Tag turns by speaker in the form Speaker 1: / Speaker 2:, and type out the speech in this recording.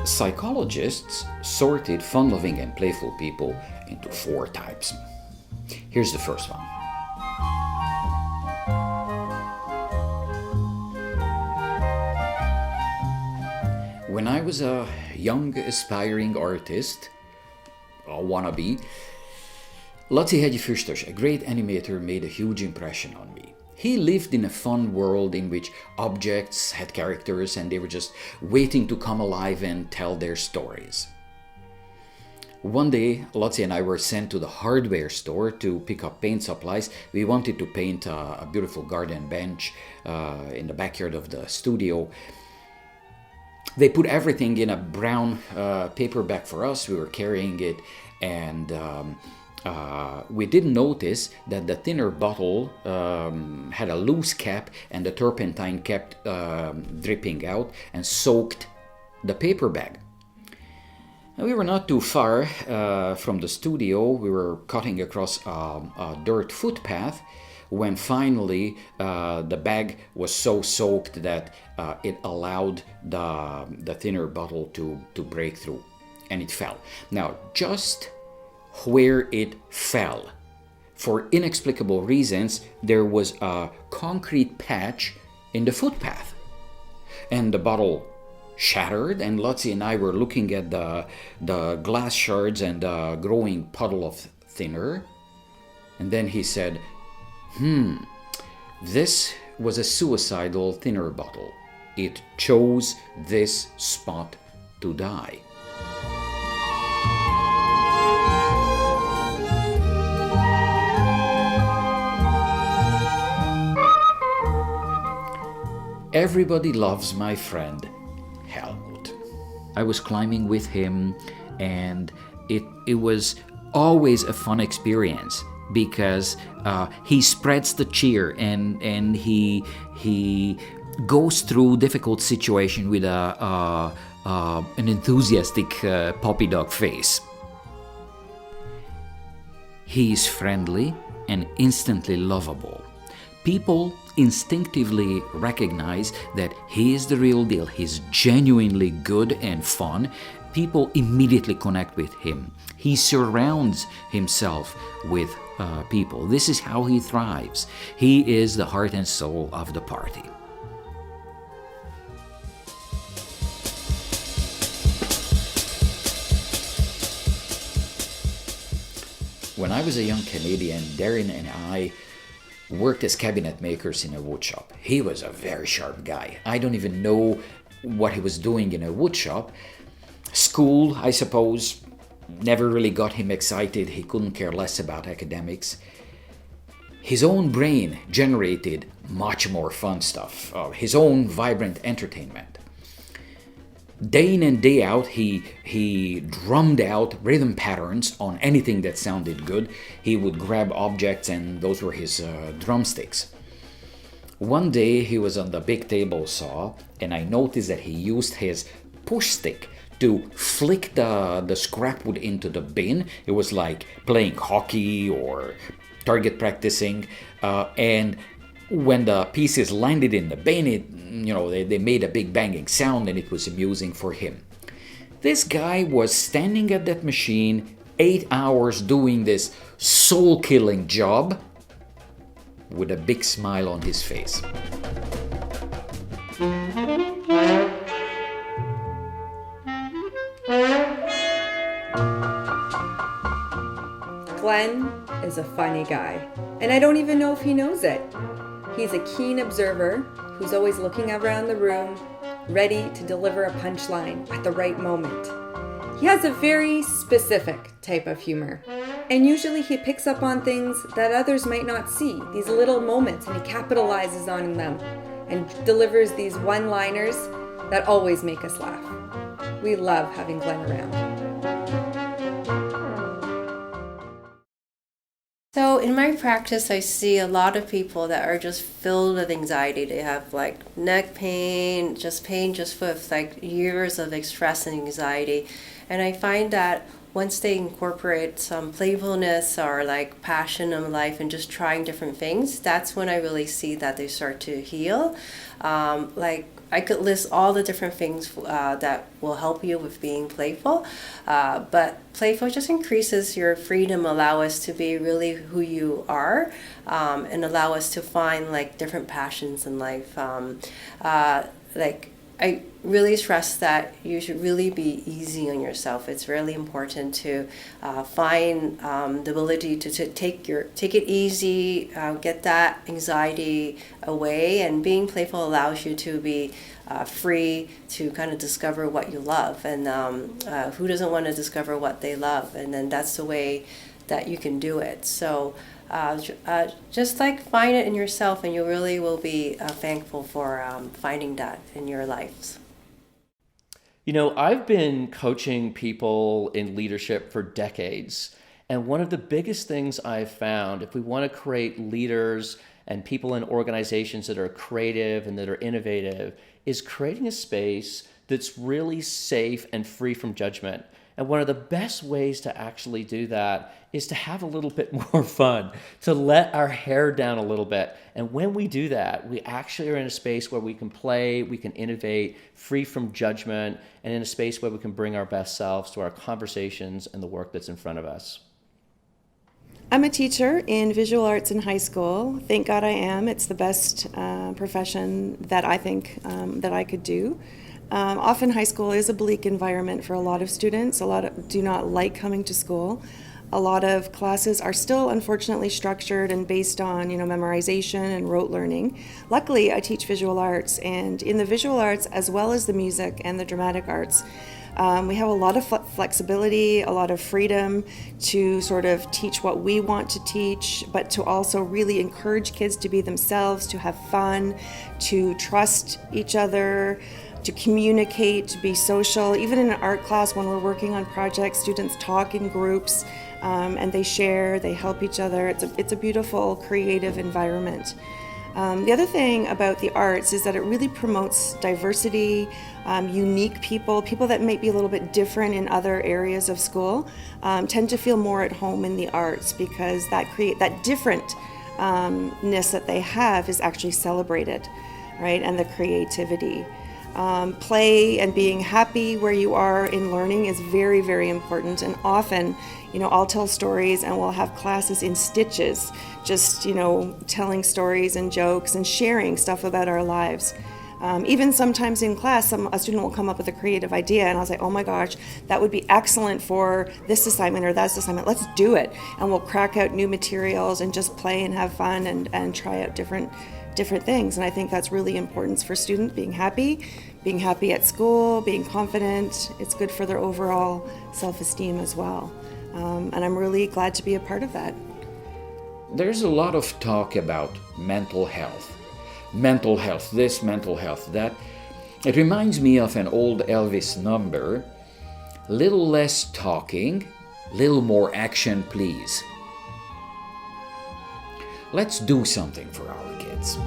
Speaker 1: Psychologists sorted fun-loving and playful people into 4 types. Here's the first one. When I was a young aspiring artist, a wannabe, Laci Hegyi-Füstös, a great animator, made a huge impression on me. He lived in a fun world in which objects had characters and they were just waiting to come alive and tell their stories. One day, Laci and I were sent to the hardware store to pick up paint supplies. We wanted to paint a beautiful garden bench in the backyard of the studio. They put everything in a brown paper bag for us. We were carrying it, and we didn't notice that the thinner bottle had a loose cap and the turpentine kept dripping out and soaked the paper bag. And we were not too far from the studio. We were cutting across a dirt footpath when finally the bag was so soaked that it allowed the thinner bottle to break through, and it fell. Now, just where it fell, for inexplicable reasons, there was a concrete patch in the footpath, and the bottle shattered, and Laci and I were looking at the glass shards and the growing puddle of thinner, and then he said, this was a suicidal thinner bottle. It chose this spot to die. Everybody loves my friend Helmut. I was climbing with him, and it was always a fun experience because he spreads the cheer and he goes through difficult situation with an enthusiastic puppy dog face. He's friendly and instantly lovable. People instinctively recognize that he is the real deal. He's genuinely good and fun. People immediately connect with him. He surrounds himself with people. This is how he thrives. He is the heart and soul of the party. When I was a young Canadian, Darren and I worked as cabinet makers in a wood shop. He was a very sharp guy. I don't even know what he was doing in a wood shop. School, I suppose, never really got him excited. He couldn't care less about academics. His own brain generated much more fun stuff, his own vibrant entertainment. Day in and day out, he drummed out rhythm patterns on anything that sounded good. He would grab objects, and those were his drumsticks. One day, he was on the big table saw, and I noticed that he used his push stick to flick the scrap wood into the bin. It was like playing hockey or target practicing, and when the pieces landed in the bin, they made a big banging sound, and it was amusing for him. This guy was standing at that machine 8 hours doing this soul-killing job with a big smile on his face.
Speaker 2: Glenn is a funny guy, and I don't even know if he knows it. He's a keen observer who's always looking around the room, ready to deliver a punchline at the right moment. He has a very specific type of humor, and usually he picks up on things that others might not see, these little moments, and he capitalizes on them and delivers these one-liners that always make us laugh. We love having Glenn around.
Speaker 3: So in my practice, I see a lot of people that are just filled with anxiety. They have like neck pain just with like years of stress and anxiety. And I find that once they incorporate some playfulness or like passion in life and just trying different things, that's when I really see that they start to heal. Like I could list all the different things that will help you with being playful, but playful just increases your freedom, allow us to be really who you are, and allow us to find like different passions in life. Like I really stress that you should really be easy on yourself. It's really important to find the ability to take it easy, get that anxiety away, and being playful allows you to be free to kind of discover what you love. And who doesn't want to discover what they love? And then that's the way that you can do it. So just like find it in yourself, and you really will be thankful for finding that in your lives.
Speaker 4: You know, I've been coaching people in leadership for decades. And one of the biggest things I've found, if we want to create leaders and people in organizations that are creative and that are innovative, is creating a space that's really safe and free from judgment. And one of the best ways to actually do that is to have a little bit more fun, to let our hair down a little bit. And when we do that, we actually are in a space where we can play, we can innovate, free from judgment, and in a space where we can bring our best selves to our conversations and the work that's in front of us.
Speaker 5: I'm a teacher in visual arts in high school. Thank God I am. It's the best profession that I think that I could do. Often high school is a bleak environment for a lot of students. A lot do not like coming to school. A lot of classes are still unfortunately structured and based on, memorization and rote learning. Luckily, I teach visual arts, and in the visual arts, as well as the music and the dramatic arts, we have a lot of flexibility, a lot of freedom to sort of teach what we want to teach, but to also really encourage kids to be themselves, to have fun, to trust each other, to communicate, to be social. Even in an art class, when we're working on projects, students talk in groups and they share, they help each other. It's a beautiful, creative environment. The other thing about the arts is that it really promotes diversity, unique people that might be a little bit different in other areas of school, tend to feel more at home in the arts because that differentness that they have is actually celebrated, right? And the creativity. Play and being happy where you are in learning is very, very important. And often, I'll tell stories and we'll have classes in stitches, just, telling stories and jokes and sharing stuff about our lives. Even sometimes in class, a student will come up with a creative idea and I'll say, oh my gosh, that would be excellent for this assignment or that assignment. Let's do it. And we'll crack out new materials and just play and have fun and try out different things. And I think that's really important for students, being happy at school, being confident. It's good for their overall self-esteem as well. And I'm really glad to be a part of that.
Speaker 1: There's a lot of talk about mental health. Mental health this, mental health that. It reminds me of an old Elvis number. Little less talking, little more action, please. Let's do something for our kids.